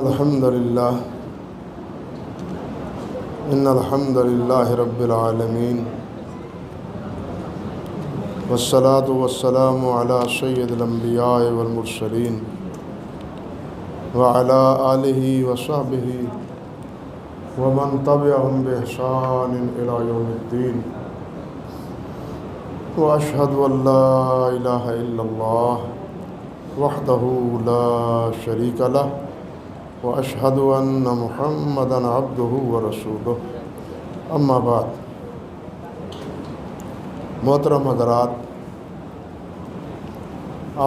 الحمد للہ ان الحمد للہ رب العالمین والصلاة والسلام علی سید الانبیاء والمرسلین وعلی آلہ وصحبہ ومن تبعہم بإحسان الی یوم الدین واشہد ان لا الہ الا اللہ وحدہ لا شریک لہ واشہد ان محمدا عبدہ ورسولہ اما بعد۔ محترم حضرات،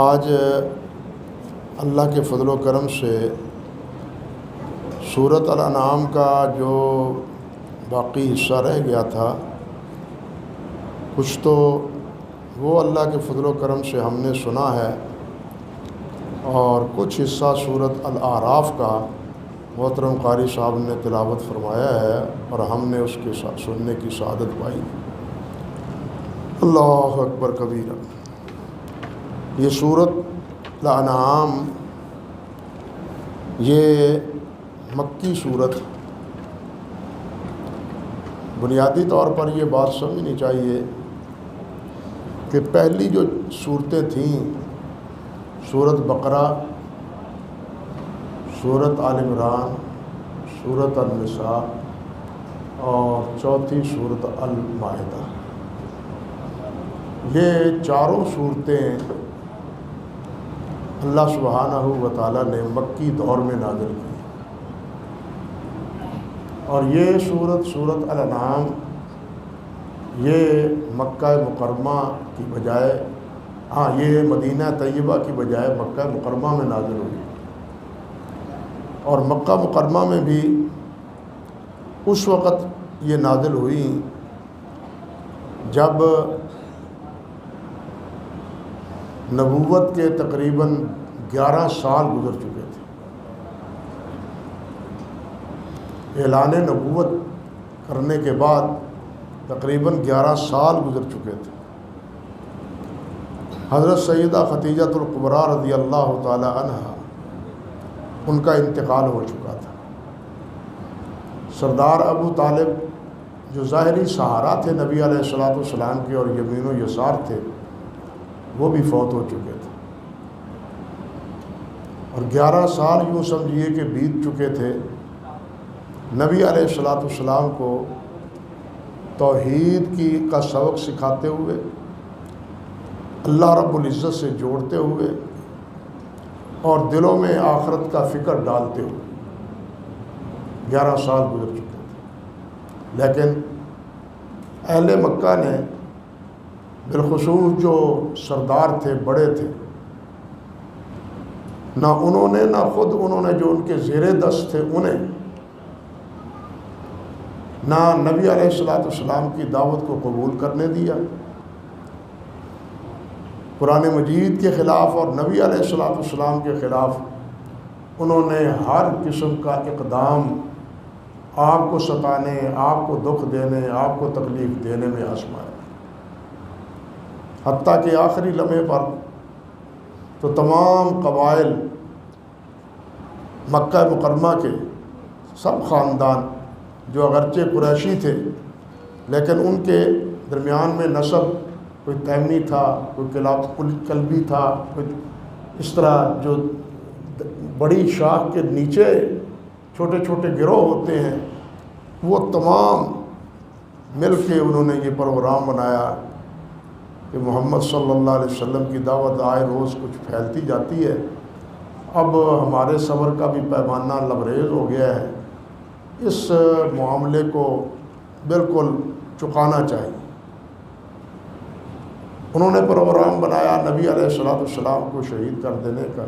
آج اللہ کے فضل و کرم سے سورۃ الانعام کا جو باقی حصہ رہ گیا تھا، کچھ تو وہ اللہ کے فضل و کرم سے ہم نے سنا ہے، اور کچھ حصہ سورۃ الاعراف کا محترم قاری صاحب نے تلاوت فرمایا ہے اور ہم نے اس کے سننے کی سعادت پائی۔ اللہ اکبر کبیرہ۔ یہ سورۃ الانعام یہ مکی سورت، بنیادی طور پر یہ بات سمجھنی چاہیے کہ پہلی جو صورتیں تھیں، سورۃ بقرہ، سورۃ آل عمران، سورۃ النساء اور چوتھی سورۃ المائدہ، یہ چاروں صورتیں اللہ سبحانہ و تعالیٰ نے مکی دور میں نازل کی، اور یہ سورۃ الانعام یہ مکہ مکرمہ کی بجائے یہ مدینہ طیبہ کی بجائے مکہ مکرمہ میں نازل ہوئی، اور مکہ مکرمہ میں بھی اس وقت یہ نازل ہوئی جب نبوت کے تقریباً 11 سال گزر چکے تھے۔ اعلان نبوت کرنے کے بعد تقریباً 11 سال گزر چکے تھے۔ حضرت سیدہ خدیجۃ الکبریٰ رضی اللہ تعالی عنہ ان کا انتقال ہو چکا تھا۔ سردار ابو طالب جو ظاہری سہارا تھے نبی علیہ الصلوۃ والسلام کے اور یمین و یسار تھے، وہ بھی فوت ہو چکے تھے، اور 11 سال یوں سمجھیے کہ بیت چکے تھے نبی علیہ الصلوۃ والسلام کو توحید کا سبق سکھاتے ہوئے، اللہ رب العزت سے جوڑتے ہوئے اور دلوں میں آخرت کا فکر ڈالتے ہوئے 11 سال گزر چکے تھے۔ لیکن اہل مکہ نے بالخصوص جو سردار تھے، بڑے تھے، نہ انہوں نے نہ خود انہوں نے جو ان کے زیر دست تھے انہیں نہ نبی علیہ الصلوۃ والسلام کی دعوت کو قبول کرنے دیا، قرآن مجید کے خلاف اور نبی علیہ الصلوۃ والسلام کے خلاف انہوں نے ہر قسم کا اقدام آپ کو ستانے، آپ کو دکھ دینے، آپ کو تکلیف دینے میں آزمایا، حتیٰ کہ آخری لمحے پر تو تمام قبائل مکہ مکرمہ کے سب خاندان جو اگرچہ قریشی تھے لیکن ان کے درمیان میں نسب کوئی تیمی تھا، کوئی کلبی تھا، کوئی اس طرح جو بڑی شاخ کے نیچے چھوٹے چھوٹے گروہ ہوتے ہیں، وہ تمام مل کے انہوں نے یہ پروگرام بنایا کہ محمد صلی اللہ علیہ وسلم کی دعوت آئے روز کچھ پھیلتی جاتی ہے، اب ہمارے صبر کا بھی پیمانہ لبریز ہو گیا ہے، اس معاملے کو بالکل چکانا چاہیے۔ انہوں نے پروگرام بنایا نبی علیہ الصلوۃ والسلام کو شہید کر دینے کا،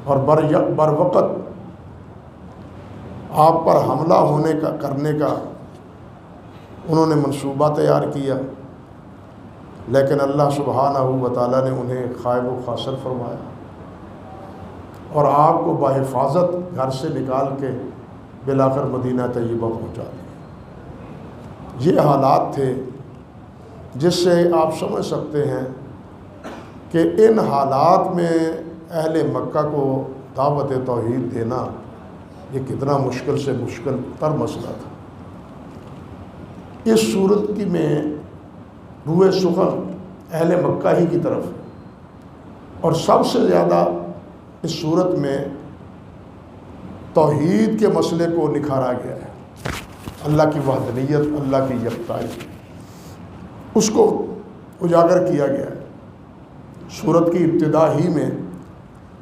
اور بر وقت آپ پر حملہ کرنے کا انہوں نے منصوبہ تیار کیا، لیکن اللہ سبحانہ و تعالیٰ نے انہیں خائب و خاسر فرمایا اور آپ کو بحفاظت گھر سے نکال کے بالآخر مدینہ طیبہ پہنچا دیا۔ یہ حالات تھے جس سے آپ سمجھ سکتے ہیں کہ ان حالات میں اہل مکہ کو دعوت توحید دینا یہ کتنا مشکل سے مشکل تر مسئلہ تھا۔ اس صورت کی میں روح سخن اہل مکہ ہی کی طرف، اور سب سے زیادہ اس صورت میں توحید کے مسئلے کو نکھارا گیا ہے، اللہ کی وحدانیت، اللہ کی یکتائی، اس کو اجاگر کیا گیا ہے۔ سورت کی ابتدا ہی میں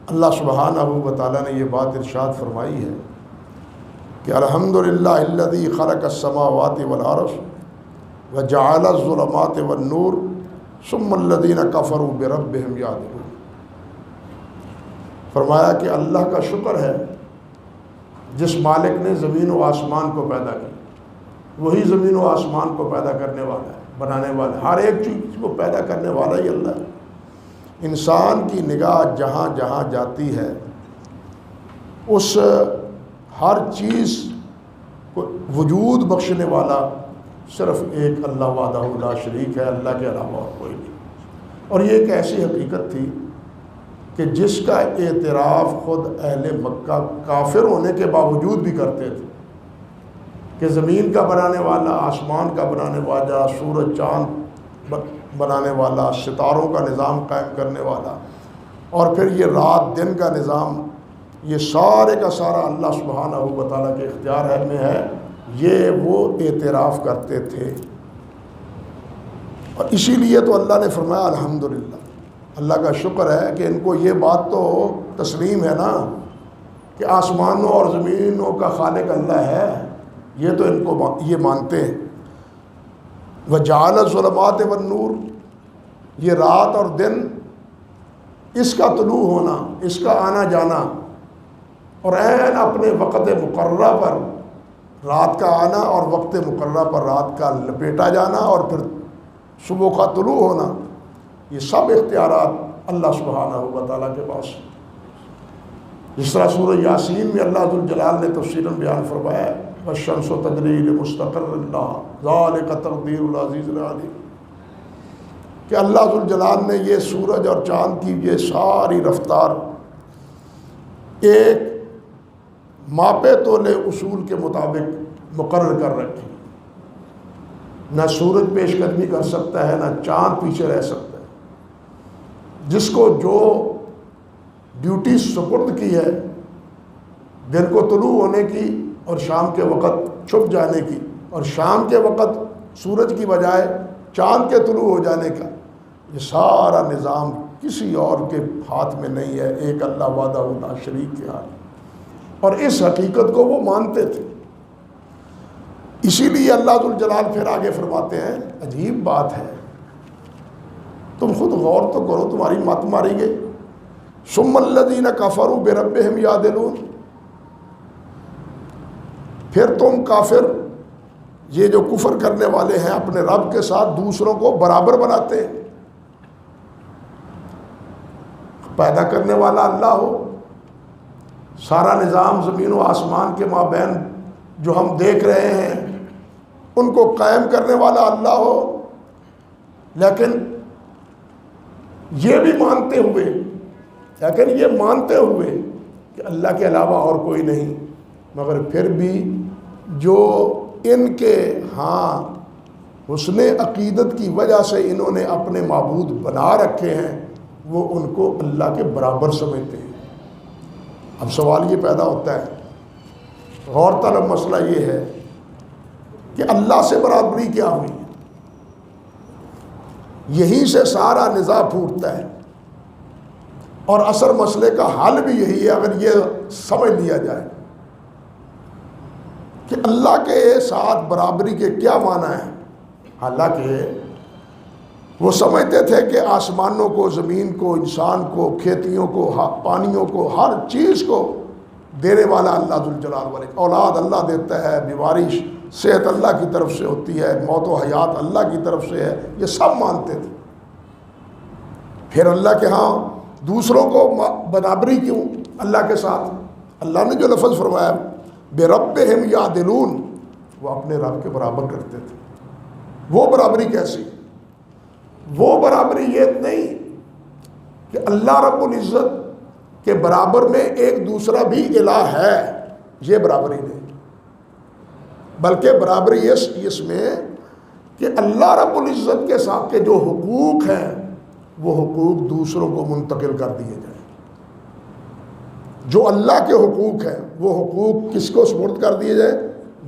اللہ سبحانہ و تعالیٰ نے یہ بات ارشاد فرمائی ہے کہ الحمدللہ الذی خلق السماوات والارض وجعل الظلمات والنور ثم الذین کفروا بربہم یعدلون۔ فرمایا کہ اللہ کا شکر ہے جس مالک نے زمین و آسمان کو پیدا کیا، وہی زمین و آسمان کو پیدا کرنے والا ہے، بنانے والا ہے، ہر ایک چیز کو پیدا کرنے والا ہی اللہ ہے۔ انسان کی نگاہ جہاں جہاں جاتی ہے اس ہر چیز کو وجود بخشنے والا صرف ایک اللہ وحدہ لا شریک ہے، اللہ کے علاوہ اور کوئی نہیں۔ اور یہ ایک ایسی حقیقت تھی کہ جس کا اعتراف خود اہل مکہ کافر ہونے کے باوجود بھی کرتے تھے کہ زمین کا بنانے والا، آسمان کا بنانے والا، سورج چاند بنانے والا، ستاروں کا نظام قائم کرنے والا، اور پھر یہ رات دن کا نظام، یہ سارے کا سارا اللہ سبحانہ و تعالیٰ کے اختیار میں ہے، یہ وہ اعتراف کرتے تھے۔ اور اسی لیے تو اللہ نے فرمایا الحمدللہ، اللہ کا شکر ہے کہ ان کو یہ بات تو تسلیم ہے نا کہ آسمانوں اور زمینوں کا خالق اللہ ہے، یہ تو ان کو یہ مانتے ہیں۔ وجعل الظلمات والنور، یہ رات اور دن، اس کا طلوع ہونا، اس کا آنا جانا، اور عین اپنے وقت مقررہ پر رات کا آنا اور وقت مقررہ پر رات کا لپیٹا جانا اور پھر صبح کا طلوع ہونا، یہ سب اختیارات اللہ سبحانہ و تعالیٰ کے پاس۔ جس طرح سورہ یاسین میں اللہ ذوالجلال نے تفصیلاً بیان فرمایا ہے والشمس تجری لمستقر لها ذلک تقدیر العزیز العلیم، کہ اللہ ذوالجلال نے یہ سورج اور چاند کی یہ ساری رفتار ایک ماپے تولے اصول کے مطابق مقرر کر رکھی۔ نہ سورج پیش قدمی کر سکتا ہے، نہ چاند پیچھے رہ سکتا ہے۔ جس کو جو ڈیوٹی سپرد کی ہے، دن کو طلوع ہونے کی اور شام کے وقت چھپ جانے کی، اور شام کے وقت سورج کی بجائے چاند کے طلوع ہو جانے کا، یہ سارا نظام کسی اور کے ہاتھ میں نہیں ہے، ایک اللہ وحدہ لا شریک کے ہاتھ۔ اور اس حقیقت کو وہ مانتے تھے۔ اسی لیے اللہ ذوالجلال پھر آگے فرماتے ہیں، عجیب بات ہے، تم خود غور تو کرو، تمہاری مت ماری گئی۔ ثم الذین کفروا بربہم یعدلون، پھر تم کافر، یہ جو کفر کرنے والے ہیں، اپنے رب کے ساتھ دوسروں کو برابر بناتے ہیں۔ پیدا کرنے والا اللہ ہو، سارا نظام زمین و آسمان کے مابین جو ہم دیکھ رہے ہیں ان کو قائم کرنے والا اللہ ہو، لیکن یہ بھی مانتے ہوئے کہ اللہ کے علاوہ اور کوئی نہیں، مگر پھر بھی جو ان کے ہاں حسن عقیدت کی وجہ سے انہوں نے اپنے معبود بنا رکھے ہیں، وہ ان کو اللہ کے برابر سمجھتے ہیں۔ اب سوال یہ پیدا ہوتا ہے، غور طلب مسئلہ یہ ہے کہ اللہ سے برابری کیا ہوئی؟ یہیں سے سارا نزاع پھوٹتا ہے، اور اصل مسئلے کا حل بھی یہی ہے اگر یہ سمجھ لیا جائے کہ اللہ کے ساتھ برابری کے کیا معنی ہے۔ حالانکہ وہ سمجھتے تھے کہ آسمانوں کو، زمین کو، انسان کو، کھیتیوں کو، پانیوں کو، ہر چیز کو دینے والا اللہ ذوالجلال والے، اولاد اللہ دیتا ہے، بیماری صحت اللہ کی طرف سے ہوتی ہے، موت و حیات اللہ کی طرف سے ہے، یہ سب مانتے تھے۔ پھر اللہ کے ہاں دوسروں کو برابری کیوں اللہ کے ساتھ؟ اللہ نے جو لفظ فرمایا بربہم یعدلون، وہ اپنے رب کے برابر کرتے تھے۔ وہ برابری کیسی؟ وہ برابری یہ نہیں کہ اللہ رب العزت کہ برابر میں ایک دوسرا بھی الہ ہے، یہ برابری نہیں، بلکہ برابری اس میں کہ اللہ رب العزت کے ساتھ کے جو حقوق ہیں وہ حقوق دوسروں کو منتقل کر دیے جائیں۔ جو اللہ کے حقوق ہیں وہ حقوق کس کو سپرد کر دیے جائیں؟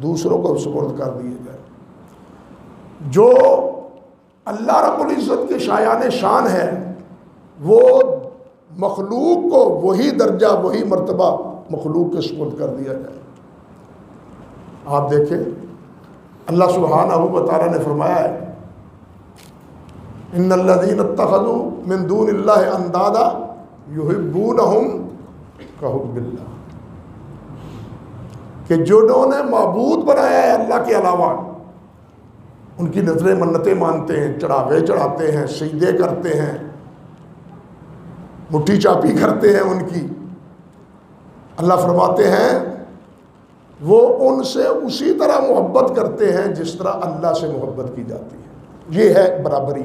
دوسروں کو سپرد کر دیے جائیں۔ جو اللہ رب العزت کے شایان شان ہے وہ مخلوق کو وہی درجہ وہی مرتبہ مخلوق کے سپرد کر دیا جائے۔ آپ دیکھیں اللہ سبحانہ و تعالیٰ نے فرمایا ہے ان الذین اتخذوا من دون اللہ اندادا یحبونہم کحب اللہ، کہ جنہوں نے معبود بنایا ہے اللہ کے علاوہ، ان کی نظریں منتیں مانتے ہیں، چڑھاوے چڑھاتے ہیں، سجدے کرتے ہیں، مٹھی چاپی کرتے ہیں ان کی، اللہ فرماتے ہیں وہ ان سے اسی طرح محبت کرتے ہیں جس طرح اللہ سے محبت کی جاتی ہے۔ یہ ہے برابری۔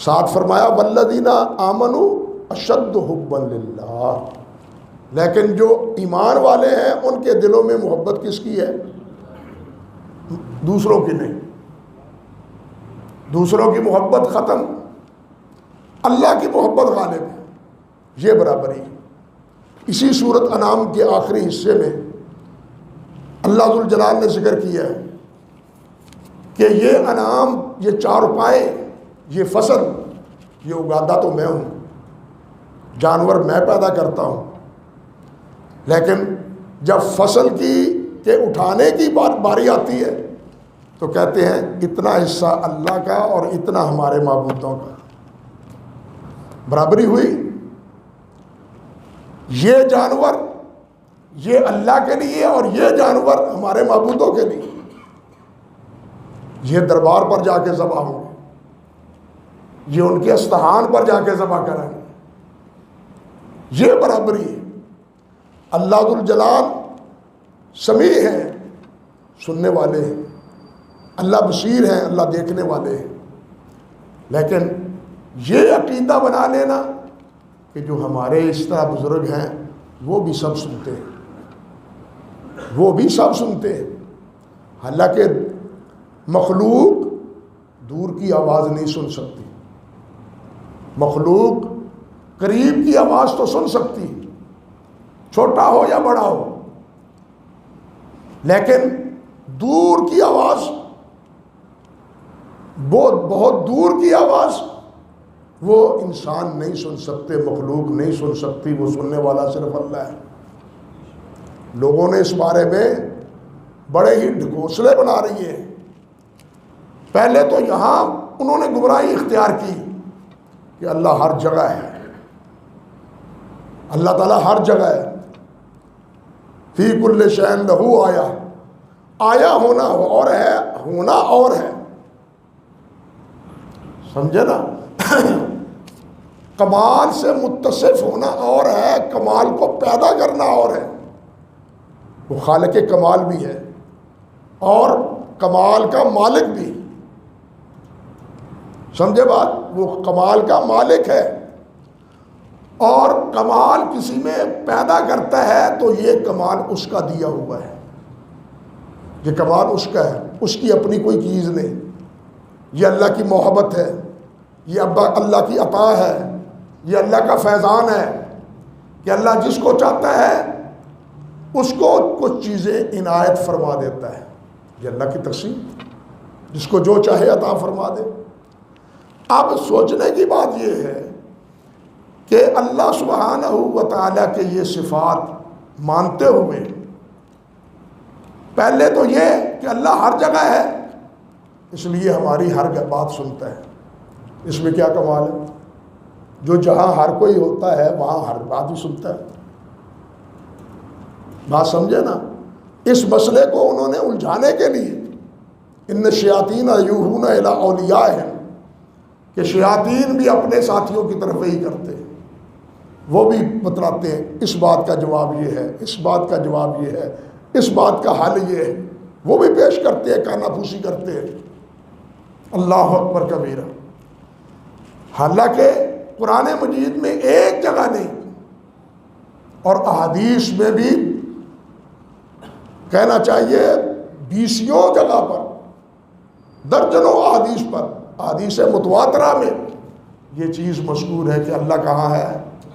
ساتھ فرمایا والذین آمنوا اشد حبا للہ، لیکن جو ایمان والے ہیں ان کے دلوں میں محبت کس کی ہے؟ دوسروں کی نہیں، دوسروں کی محبت ختم، اللہ کی محبت غالب ہے۔ یہ برابری۔ اسی سورۃ انعام کے آخری حصے میں اللہ ذوالجلال نے ذکر کیا ہے کہ یہ انعام، یہ چارپائے، یہ فصل، یہ اگاتا تو میں ہوں، جانور میں پیدا کرتا ہوں، لیکن جب فصل کے اٹھانے کی باری آتی ہے تو کہتے ہیں اتنا حصہ اللہ کا اور اتنا ہمارے معبودوں کا۔ برابری ہوئی۔ یہ جانور یہ اللہ کے لیے اور یہ جانور ہمارے معبودوں کے لیے، یہ دربار پر جا کے ذبح ہوں گے، یہ ان کے استحان پر جا کے ذبح کریں گے۔ یہ برابری ہے۔ اللہ ذوالجلال سمیع ہے، سننے والے ہیں، اللہ بصیر ہیں، اللہ دیکھنے والے ہیں، لیکن یہ عقیدہ بنا لینا کہ جو ہمارے اس طرح بزرگ ہیں وہ بھی سب سنتے ہیں، وہ بھی سب سنتے ہیں، حالانکہ مخلوق دور کی آواز نہیں سن سکتی، مخلوق قریب کی آواز تو سن سکتی، چھوٹا ہو یا بڑا ہو، لیکن دور کی آواز، بہت دور کی آواز وہ انسان نہیں سن سکتے، مخلوق نہیں سن سکتی، وہ سننے والا صرف اللہ ہے۔ لوگوں نے اس بارے میں بڑے ہی ڈھکوسلے بنا رہی ہیں۔ پہلے تو یہاں انہوں نے گمراہی اختیار کی کہ اللہ ہر جگہ ہے، اللہ تعالیٰ ہر جگہ ہے، فی کل شیء لہ آیا، آیا ہونا اور ہے، ہونا اور ہے، سمجھے نا؟ کمال سے متصف ہونا اور ہے، کمال کو پیدا کرنا اور ہے۔ وہ خالق کمال بھی ہے اور کمال کا مالک بھی، سمجھے بات؟ وہ کمال کا مالک ہے اور کمال کسی میں پیدا کرتا ہے تو یہ کمال اس کا دیا ہوا ہے، یہ کمال اس کا ہے، اس کی اپنی کوئی چیز نہیں، یہ اللہ کی محبت ہے، یہ اللہ کی عطا ہے، یہ اللہ کا فیضان ہے کہ اللہ جس کو چاہتا ہے اس کو کچھ چیزیں عنایت فرما دیتا ہے، یہ اللہ کی تقسیم، جس کو جو چاہے عطا فرما دے۔ اب سوچنے کی بات یہ ہے کہ اللہ سبحانہ و تعالیٰ کے یہ صفات مانتے ہوئے پہلے تو یہ کہ اللہ ہر جگہ ہے، اس لیے ہماری ہر بات سنتا ہے، اس میں کیا کمال ہے؟ جو جہاں ہر کوئی ہوتا ہے وہاں ہر بات بھی سنتا ہے۔ بات سمجھے نا؟ اس مسئلے کو انہوں نے الجھانے کے لیے ان الشیاطین یوحون الی اولیائہم، کہ شیاطین بھی اپنے ساتھیوں کی طرف وہی کرتے ہیں، وہ بھی بتلاتے ہیں اس بات کا جواب یہ ہے، اس بات کا جواب یہ ہے، اس بات کا حل یہ ہے، وہ بھی پیش کرتے ہیں، کانا پھوسی کرتے ہیں۔ اللہ اکبر کبیرہ۔ حالانکہ قرآن مجید میں ایک جگہ نہیں، اور احادیث میں بھی کہنا چاہیے بیسیوں جگہ پر، درجنوں احادیث پر، احادیث متواترہ میں یہ چیز مذکور ہے کہ اللہ کہاں ہے؟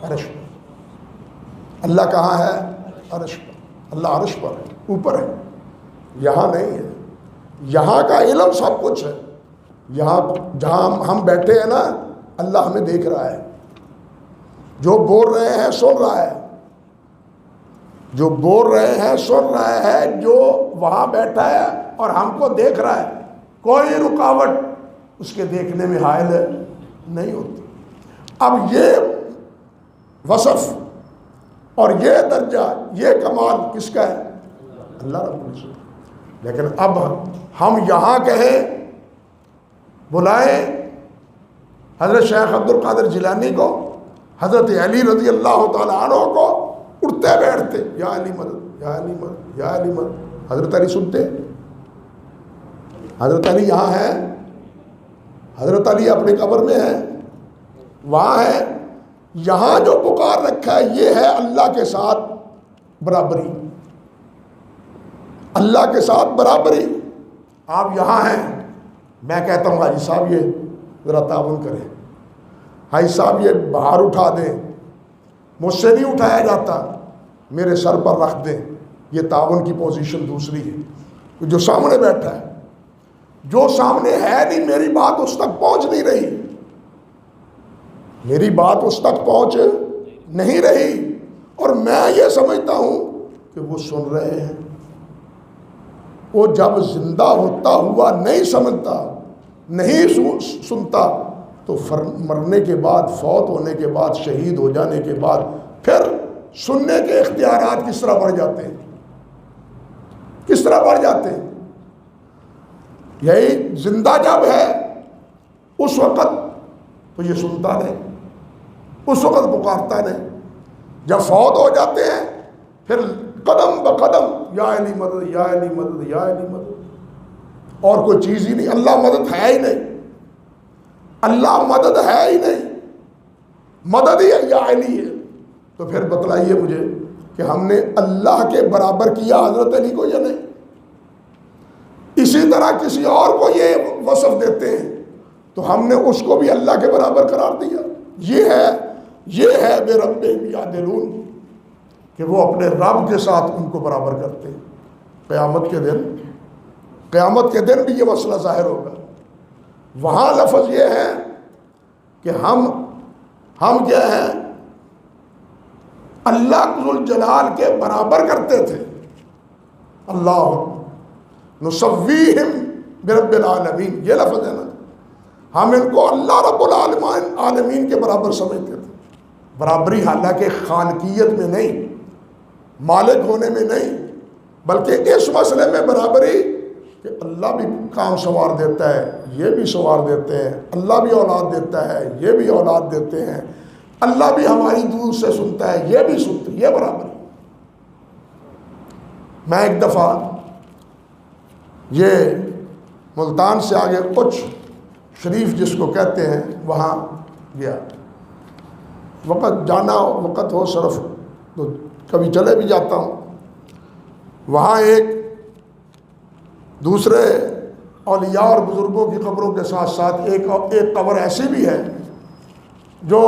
عرش پر۔ اللہ کہاں ہے؟ عرش پر۔ اللہ عرش پر ہے، اوپر ہے، یہاں نہیں ہے۔ یہاں کا علم سب کچھ ہے، یہاں جہاں ہم بیٹھے ہیں نا، اللہ ہمیں دیکھ رہا ہے، جو بول رہے ہیں سن رہا ہے، جو بول رہے ہیں سن رہا ہے، جو وہاں بیٹھا ہے اور ہم کو دیکھ رہا ہے، کوئی رکاوٹ اس کے دیکھنے میں حائل نہیں ہوتی۔ اب یہ وصف اور یہ درجہ، یہ کمال کس کا ہے؟ اللہ رب العزت۔ لیکن اب ہم یہاں کہیں، بلائیں حضرت شیخ عبد القادر جیلانی کو، حضرت علی رضی اللہ تعالیٰ عنہ کو، اٹھتے بیٹھتے یا علی مدد، یا علی مدد، یا علی مدد۔ حضرت علی سنتے؟ حضرت علی یہاں ہے، حضرت علی اپنی قبر میں ہے، وہاں ہے۔ یہاں جو پکار رکھا ہے یہ ہے اللہ کے ساتھ برابری، اللہ کے ساتھ برابری۔ آپ یہاں ہیں، میں کہتا ہوں حاجی صاحب یہ ذرا تعاون کریں، حاجی صاحب یہ باہر اٹھا دیں، مجھ سے نہیں اٹھایا جاتا، میرے سر پر رکھ دیں، یہ تعاون کی پوزیشن دوسری ہے۔ جو سامنے بیٹھا ہے، جو سامنے ہے نہیں، میری بات اس تک پہنچ نہیں رہی، میری بات اس تک پہنچ نہیں رہی، اور میں یہ سمجھتا ہوں کہ وہ سن رہے ہیں۔ وہ جب زندہ ہوتا ہوا نہیں سمجھتا، نہیں سنتا، تو مرنے کے بعد، فوت ہونے کے بعد، شہید ہو جانے کے بعد پھر سننے کے اختیارات کس طرح بڑھ جاتے ہیں؟ کس طرح بڑھ جاتے ہیں؟ یہی زندہ جب ہے اس وقت تو یہ سنتا نہیں، اس وقت پکارتا نہیں، جب فوت ہو جاتے ہیں پھر قدم بقدم یا علی مدد، یا علی مدد، یا علی مدد، اور کوئی چیز ہی نہیں۔ اللہ مدد ہے ہی نہیں، اللہ مدد ہے ہی نہیں، مدد ہی ہے یا علی ہے۔ تو پھر بتلائیے مجھے کہ ہم نے اللہ کے برابر کیا حضرت علی کو یا نہیں؟ اسی طرح کسی اور کو یہ وصف دیتے ہیں تو ہم نے اس کو بھی اللہ کے برابر قرار دیا۔ یہ ہے بے ربہم یعدلون، کہ وہ اپنے رب کے ساتھ ان کو برابر کرتے ہیں۔ قیامت کے دن بھی یہ مسئلہ ظاہر ہوگا۔ وہاں لفظ یہ ہے کہ ہم کیا ہیں؟ اللہ ذوالجلال کے برابر کرتے تھے۔ اللہ نسویہم برب العالمین، یہ لفظ ہے نا، ہم ان کو اللہ رب العالمین کے برابر سمجھتے تھے۔ برابری حالانکہ خالقیت میں نہیں، مالک ہونے میں نہیں، بلکہ اس مسئلے میں برابری کہ اللہ بھی کام سنوار دیتا ہے، یہ بھی سنوار دیتے ہیں، اللہ بھی اولاد دیتا ہے، یہ بھی اولاد دیتے ہیں، اللہ بھی ہماری دور سے سنتا ہے، یہ بھی سنتا ہے، یہ برابری۔ میں ایک دفعہ یہ ملتان سے آگے کچھ شریف جس کو کہتے ہیں وہاں گیا، وقت جانا وقت ہو صرف تو کبھی چلے بھی جاتا ہوں۔ وہاں ایک دوسرے اولیاء اور بزرگوں کی قبروں کے ساتھ ساتھ ایک قبر ایسی بھی ہے جو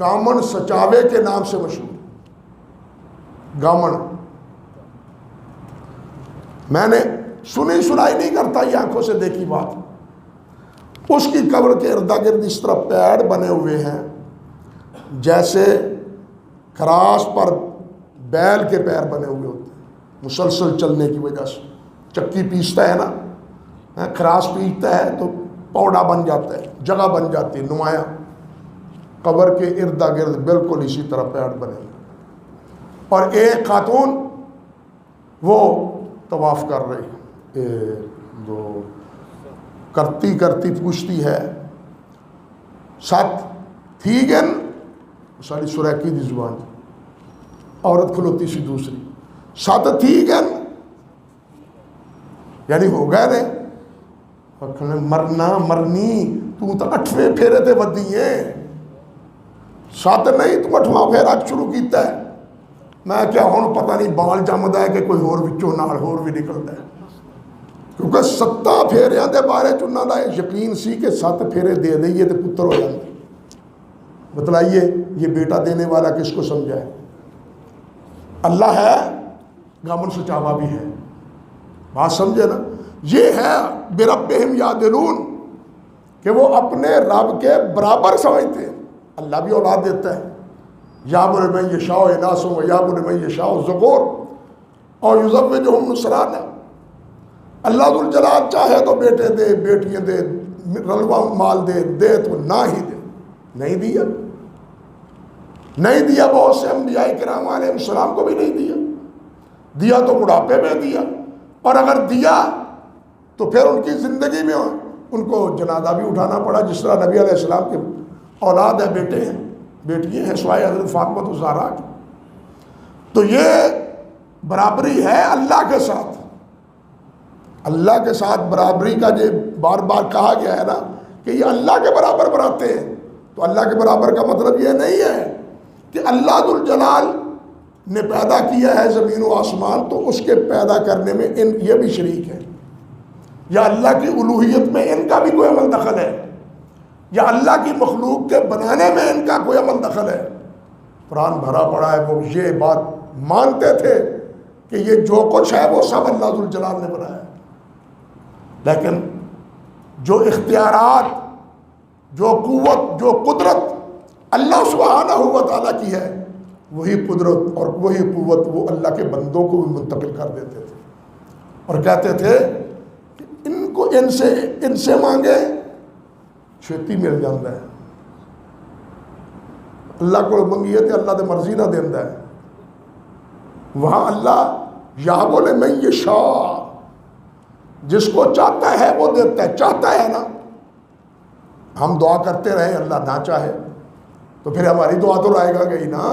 گامن سچاوے کے نام سے مشہور۔ گامن میں نے سنائی نہیں کرتا، یہ آنکھوں سے دیکھی بات۔ اس کی قبر کے ارد گرد اس طرح پیڑ بنے ہوئے ہیں جیسے کراس پر بیل کے پیر بنے ہوئے ہوتے ہیں، مسلسل چلنے کی وجہ سے۔ چکی پیستا ہے نا، کراس پیستا ہے تو پودا بن جاتا ہے، جگہ بن جاتی ہے نمایاں۔ قبر کے ارد گرد بالکل اسی طرح پیڑ بنے ہوئے، اور ایک خاتون وہ طواف کر رہی ہے، جو کرتی پوچھتی ہے ساتھ تھی گن ساری سریکی دی زبان، عورت کھلوتی سی دوسری ساتھ تھی گن یعنی ہو گئے نے، مرنا مرنی تو 8ویں پھیرے تے ودی ہے، سات نہیں تو اٹھواں پھیرا شروع کیتا ہے، میں کیا ہوں پتہ نہیں بال جمدا ہے کہ کوئی ہور وچوں نال ہور بھی نکلدا ہے، کیونکہ 7 پھیریاں دے بارے چ انہاں دا یقین سی کہ 7 پھیرے دے دئیے تو پتر ہو جاندے۔ بتلائیے یہ بیٹا دینے والا کس کو سمجھا ہے؟ اللہ ہے، گامن سچاوا بھی ہے، بات سمجھے نا؟ یہ ہے بربہم یعدلون کہ وہ اپنے رب کے برابر سمجھتے ہیں۔ اللہ بھی اولاد دیتا ہے، یہب لمن یشاء اناث و یہب لمن یشاء ذکور اور یزوجہم نصرانا۔ اللہ ذوالجلال چاہے تو بیٹے دے، بیٹیاں دے، رلوا مال دے تو نہ ہی دے، نہیں دیا، نہیں دیا۔ بہت سے انبیاء کرام علیہ السلام کو بھی نہیں دیا تو بڑھاپے میں دیا، اور اگر دیا تو پھر ان کی زندگی میں ان کو جنازہ بھی اٹھانا پڑا، جس طرح نبی علیہ السلام کے اولاد ہے، بیٹے ہیں، بیٹیاں ہیں، سوائے حضرت فاطمہ الزہرا کی۔ تو یہ برابری ہے اللہ کے ساتھ، اللہ کے ساتھ برابری کا جو بار بار کہا گیا ہے نا کہ یہ اللہ کے برابر بناتے ہیں، تو اللہ کے برابر کا مطلب یہ نہیں ہے کہ اللہ ذوالجلال نے پیدا کیا ہے زمین و آسمان تو اس کے پیدا کرنے میں یہ بھی شریک ہے، یا اللہ کی الوہیت میں ان کا بھی کوئی عمل دخل ہے، یا اللہ کی مخلوق کے بنانے میں ان کا کوئی عمل دخل ہے۔ قرآن بھرا پڑا ہے، وہ یہ بات مانتے تھے کہ یہ جو کچھ ہے وہ سب اللہ ذوالجلال نے بنایا ہے، لیکن جو اختیارات، جو قوت، جو قدرت اللہ سبحانہ و تعالیٰ کی ہے، وہی قدرت اور وہی قوت وہ اللہ کے بندوں کو بھی منتقل کر دیتے تھے، اور کہتے تھے کہ ان کو ان سے مانگے چھتی مل جاتا ہے، اللہ کو منگیے تو اللہ دے مرضی نہ دینا ہے۔ وہاں اللہ یہب لمن یشاء، جس کو چاہتا ہے وہ دیتا ہے، چاہتا ہے نا، ہم دعا کرتے رہے اللہ نہ چاہے تو پھر ہماری دعا تو رائے گا گئی نا،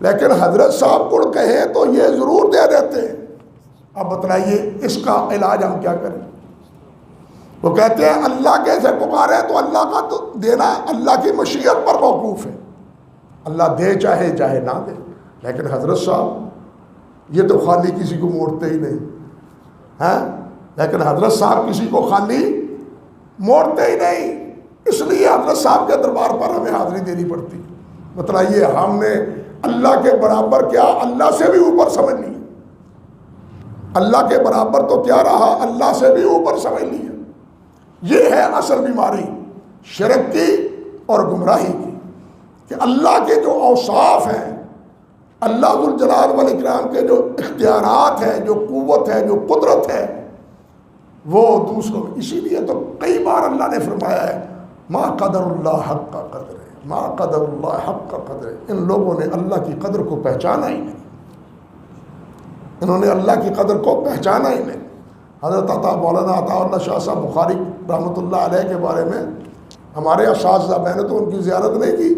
لیکن حضرت صاحب کو کہیں تو یہ ضرور دے دیتے ہیں۔ اب بتلائیے اس کا علاج ہم کیا کریں؟ وہ کہتے ہیں اللہ کیسے پکارے، تو اللہ کا تو دینا اللہ کی مشیت پر موقوف ہے، اللہ دے چاہے نہ دے، لیکن حضرت صاحب یہ تو خالی کسی کو موڑتے ہی نہیں ہیں، لیکن حضرت صاحب کسی کو خالی موڑتے ہی نہیں، اس لیے حضرت صاحب کے دربار پر ہمیں حاضری دینی پڑتی۔ بتلائیے ہم نے اللہ کے برابر کیا، اللہ سے بھی اوپر سمجھ لی، اللہ کے برابر تو کیا رہا، اللہ سے بھی اوپر سمجھ لی۔ یہ ہے اصل بیماری شرک کی اور گمراہی کی، کہ اللہ کے جو اوصاف ہیں، اللہ ذوالجلال والاکرام کے جو اختیارات ہیں، جو قوت ہے، جو قدرت ہے، وہ دوسروں میں۔ اسی لیے تو کئی بار اللہ نے فرمایا ہے ما قدر اللہ حق قدر، ما قدر اللہ حق قدر، ان لوگوں نے اللہ کی قدر کو پہچانا ہی نہیں، انہوں نے اللہ کی قدر کو پہچانا ہی نہیں۔ حضرت مولانا عطا اللہ شاہ صاحب بخاری رحمۃ اللہ علیہ کے بارے میں ہمارے اساتذہ، میں نے تو ان کی زیارت نہیں کی،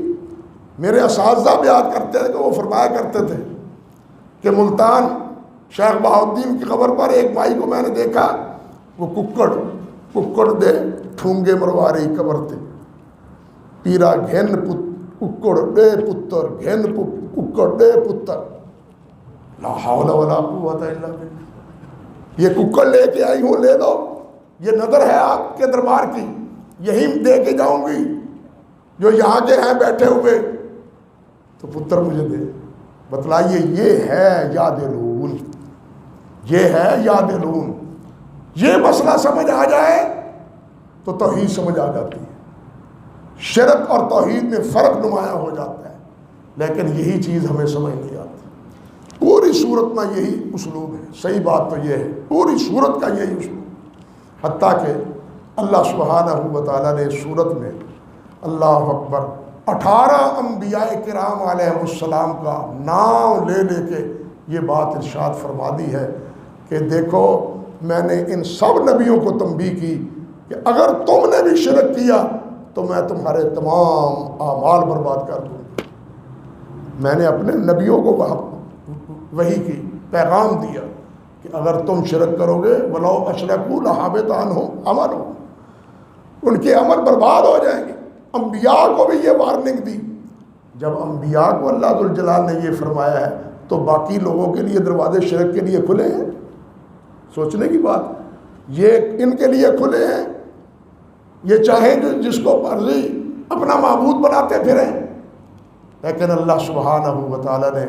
میرے اساتذہ بھی یاد کرتے تھے کہ وہ فرمایا کرتے تھے کہ ملتان شیخ بہاؤالدین کی قبر پر ایک مائی کو میں نے دیکھا، وہ ککڑ دے ٹھونگے مروا رہی قبر تے، پیرا گھن ککڑ دے پتر، گھن ککڑ دے پتر، لا حول ولا قوت الا باللہ، یہ ککڑ لے کے آئی ہوں، لے لو، یہ نظر ہے آپ کے دربار کی، یہی دے کے جاؤں گی، جو یہاں کے ہیں بیٹھے ہوئے، تو پتر مجھے دے۔ بتلائیے یہ ہے یعدلون، یہ ہے یعدلون۔ یہ مسئلہ سمجھ آ جائے تو توحید سمجھ آ جاتی ہے، شرک اور توحید میں فرق نمایاں ہو جاتا ہے، لیکن یہی چیز ہمیں سمجھ نہیں آتی۔ پوری صورت میں یہی اسلوب ہے، صحیح بات تو یہ ہے، پوری صورت کا یہی اسلوب، حتیٰ کہ اللہ سبحانہ و تعالیٰ نے صورت میں اللہ اکبر 18 انبیاء کرام علیہ السلام کا نام لے لے کے یہ بات ارشاد فرما دی ہے کہ دیکھو میں نے ان سب نبیوں کو تنبیہ کی کہ اگر تم نے بھی شرک کیا تو میں تمہارے تمام اعمال برباد کر دوں گا۔ میں نے اپنے نبیوں کو وحی کی پیغام دیا کہ اگر تم شرک کرو گے وَلَوْ أَشْرَكُوا لَحَبِطَ عَنْهُمْ عَمَلُهُمْ، ان کے عمل برباد ہو جائیں گے۔ انبیاء کو بھی یہ وارننگ دی جب انبیاء کو اللہ ذوالجلال نے یہ فرمایا ہے تو باقی لوگوں کے لیے دروازے شرک کے لیے کھلے ہیں؟ سوچنے کی بات، یہ ان کے لیے کھلے ہیں، یہ چاہیں جو جس کو مرضی اپنا معبود بناتے پھریں، لیکن اللہ سبحانہ و تعالیٰ نے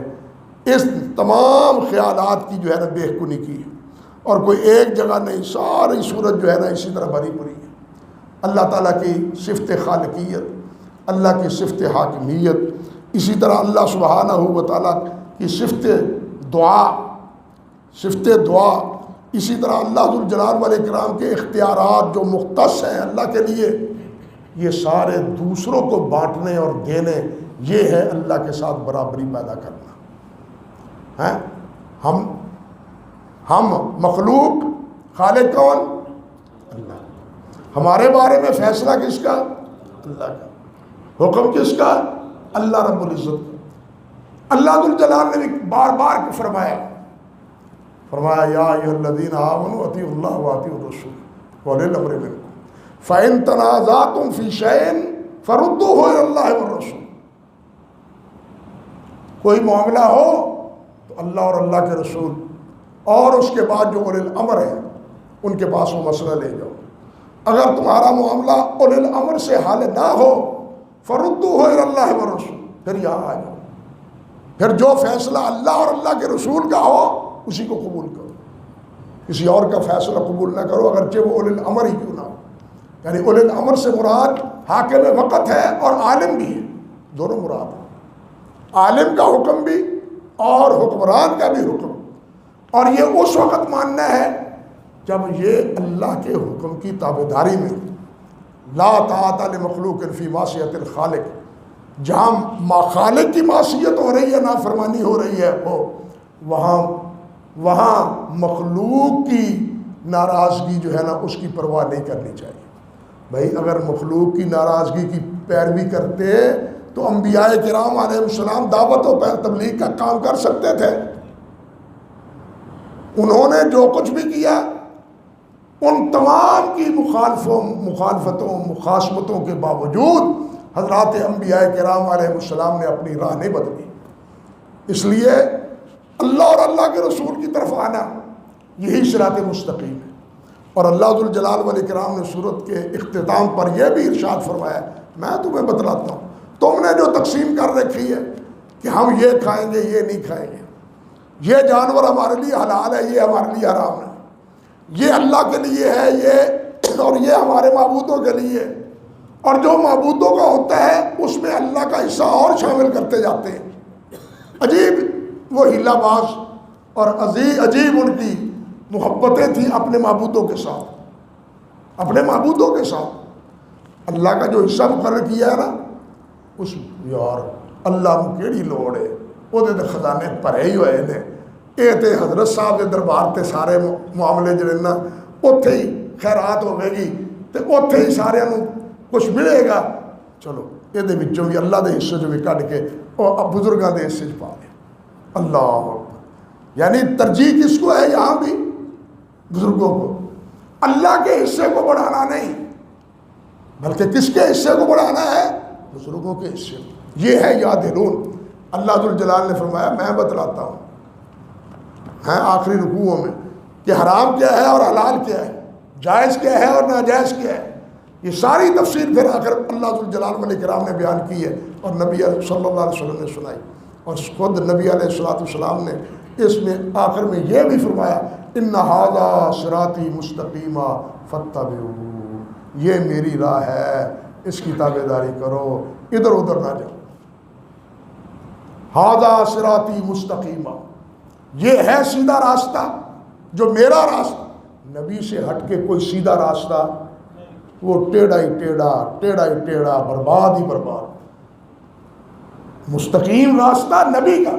اس تمام خیالات کی جو ہے نا بے کنی کی، اور کوئی ایک جگہ نہیں، ساری صورت جو ہے نا اسی طرح بھری پڑی ہے۔ اللہ تعالیٰ کی صفت خالقیت، اللہ کی صفت حاکمیت، اسی طرح اللہ سبحانہ و تعالیٰ کی صفت دعا، اسی طرح اللہ ذوالجلال والاکرام کے اختیارات جو مختص ہیں اللہ کے لیے، یہ سارے دوسروں کو بانٹنے اور دینے، یہ ہے اللہ کے ساتھ برابری پیدا کرنا ہے۔ ہم مخلوق، خالق کون؟ اللہ۔ ہمارے بارے میں فیصلہ کس کا؟ اللہ کا۔ حکم کس کا؟ اللہ رب العزت۔ اللہ ذوالجلال نے بھی بار بار فرمایا یا ایھا الذین آمنوا اطیعوا اللہ واطیعوا الرسول واولی الامر منکم فإن تنازعتم فی شیء فردوہ الی اللہ والرسول۔ کوئی معاملہ ہو تو اللہ اور اللہ کے رسول اور اس کے بعد جو اولی الامر ہیں ان کے پاس وہ مسئلہ لے جاؤ۔ اگر تمہارا معاملہ اولی الامر سے حل نہ ہو فردوہ الی اللہ والرسول، پھر یہاں آ جاؤ، پھر جو فیصلہ اللہ اور اللہ کے رسول کا ہو اسی کو قبول کرو، کسی اور کا فیصلہ قبول نہ کرو، اگرچہ وہ اولی الامر ہی کیوں نہ ہو۔ یعنی اولی الامر سے مراد حاکم وقت ہے اور عالم بھی ہے، دونوں مراد ہیں، عالم کا حکم بھی اور حکمران کا بھی حکم، اور یہ اس وقت ماننا ہے جب یہ اللہ کے حکم کی تابعداری میں لا طاعت لمخلوق فی معصیت الخالق، جہاں خالق کی معصیت ہو رہی ہے، نافرمانی ہو رہی ہے، وہاں مخلوق کی ناراضگی جو ہے نا اس کی پرواہ نہیں کرنی چاہیے۔ بھائی اگر مخلوق کی ناراضگی کی پیروی کرتے تو انبیاء کرام علیہ السلام دعوت و تبلیغ کا کام کر سکتے تھے۔ انہوں نے جو کچھ بھی کیا ان تمام کی مخالفتوں مخاصمتوں کے باوجود حضرات انبیاء کرام علیہ السلام نے اپنی راہ نہیں بدلی۔ اس لیے اللہ اور اللہ کے رسول کی طرف آنا یہی صراط مستقیم ہے۔ اور اللہ ذوالجلال والاکرام نے سورت کے اختتام پر یہ بھی ارشاد فرمایا، میں تمہیں بتلاتا ہوں، تم نے جو تقسیم کر رکھی ہے کہ ہم یہ کھائیں گے یہ نہیں کھائیں گے، یہ جانور ہمارے لیے حلال ہے یہ ہمارے لیے حرام ہے، یہ اللہ کے لیے ہے یہ اور یہ ہمارے معبودوں کے لیے، اور جو معبودوں کا ہوتا ہے اس میں اللہ کا حصہ اور شامل کرتے جاتے ہیں۔ عجیب وہ ہیلا باز اور عجیب ان کی محبتیں تھیں اپنے معبودوں کے ساتھ، اپنے معبودوں کے ساتھ۔ اللہ کا جو حصہ مقرر کیا ہے نا اس یار اللہ کو کیڑی لوڑ ہے، وہ خزانے بھرے ہی ہوئے نے، یہ تو حضرت صاحب کے دربار تے سارے معاملے جڑے نا اوتھے ہی خیرات ہوے گی تے اوتھے ہی سارے کچھ ملے گا، چلو یہ بھی اللہ دے حصے جو بھی کٹ کے اور بزرگاں دے حصے پا دے۔ اللہ یعنی ترجیح کس کو ہے یہاں بھی؟ بزرگوں کو۔ اللہ کے حصے کو بڑھانا نہیں بلکہ کس کے حصے کو بڑھانا ہے؟ بزرگوں کے حصے۔ یہ ہے یادلون۔ اللہ ذوالجلال نے فرمایا میں بتلاتا ہوں آخری رکوعوں میں کہ حرام کیا ہے اور حلال کیا ہے، جائز کیا ہے اور ناجائز کیا ہے۔ یہ ساری تفصیل پھر آخر اللہ ذوالجلال والاکرام نے بیان کی ہے اور نبی صلی اللہ علیہ وسلم نے سنائی، اور خود نبی علیہ السلام نے اس میں آخر میں یہ بھی فرمایا ان ھذا صراطی مستقیما فاتبعوہ، یہ میری راہ ہے اس کی تابعداری کرو، ادھر ادھر نہ جاؤ۔ ھذا صراطی مستقیما، یہ ہے سیدھا راستہ جو میرا راستہ۔ نبی سے ہٹ کے کوئی سیدھا راستہ، وہ ٹیڑھا ہی ٹیڑھا، ٹیڑھا ہی ٹیڑھا، برباد ہی برباد۔ مستقیم راستہ نبی کا،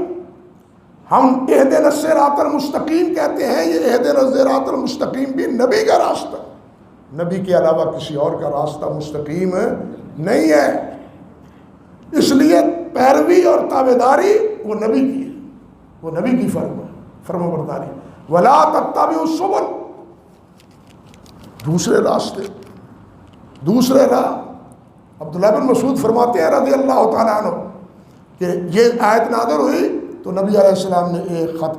ہم اہدنا الصراط المستقیم کہتے ہیں، یہ اہدنا الصراط المستقیم بھی نبی کا راستہ، نبی کے علاوہ کسی اور کا راستہ مستقیم نہیں ہے۔ اس لیے پیروی اور تابعداری وہ نبی کی ہے، وہ نبی کی فرما برداری۔ ولا تتبعوا السبل، دوسرے راستے، دوسرے راہ۔ عبداللہ بن مسعود فرماتے ہیں رضی اللہ تعالیٰ عنہ کہ یہ آیت نازل ہوئی تو نبی علیہ السلام نے ایک خط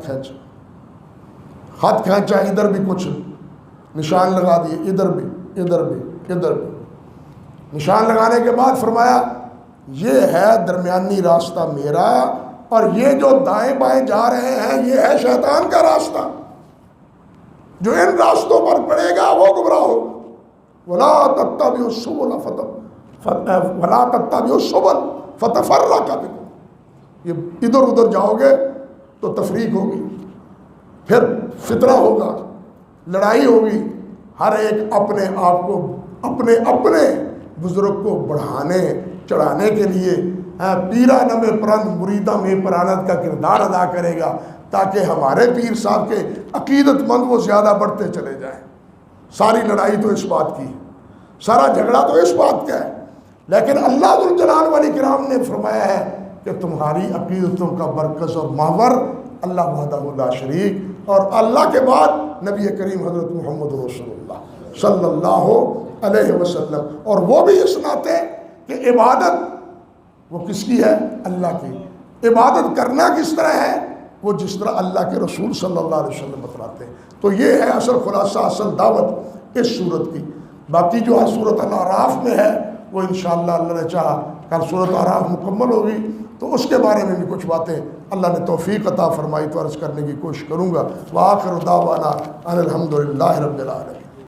کھینچا، ادھر بھی کچھ نشان لگا دیے، ادھر بھی ادھر بھی ادھر بھی نشان لگانے کے بعد فرمایا یہ ہے درمیانی راستہ میرا، اور یہ جو دائیں بائیں جا رہے ہیں یہ ہے شیطان کا راستہ، جو ان راستوں پر پڑے گا وہ گمراہ ہوگا۔ وَلَا تَتَّبِعُوا السُّبُلَ فَتَفَرَّقَ بِكُمْ، یہ ادھر ادھر جاؤ گے تو تفریق ہوگی، پھر فتنہ ہوگا، لڑائی ہوگی، ہر ایک اپنے آپ کو اپنے بزرگ کو بڑھانے چڑھانے کے لیے پیرانہ میں پرند مریدہ میں پرانت کا کردار ادا کرے گا، تاکہ ہمارے پیر صاحب کے عقیدت مند وہ زیادہ بڑھتے چلے جائیں۔ ساری لڑائی تو اس بات کی ہے، سارا جھگڑا تو اس بات کا ہے، لیکن اللہ ذوالجلال والاکرام نے فرمایا ہے کہ تمہاری عقیدتوں کا مرکز اور محور اللہ وحدہ لا شریک، اور اللہ کے بعد نبی کریم حضرت محمد رسول اللہ صلی اللہ علیہ وسلم، اور وہ بھی اس ناطے کہ عبادت وہ کس کی ہے؟ اللہ کی۔ عبادت کرنا کس طرح ہے؟ وہ جس طرح اللہ کے رسول صلی اللہ علیہ وسلم بتلاتے ہیں۔ تو یہ ہے اصل خلاصہ، اصل دعوت اس صورت کی۔ باقی جو ہے صورت الاعراف میں ہے وہ انشاءاللہ اللہ نے چاہا کل صورت الاعراف مکمل ہوگی تو اس کے بارے میں بھی کچھ باتیں اللہ نے توفیق عطا فرمائی تو عرض کرنے کی کوشش کروں گا۔ وآخر دعوانا ان الحمدللہ رب العالمین۔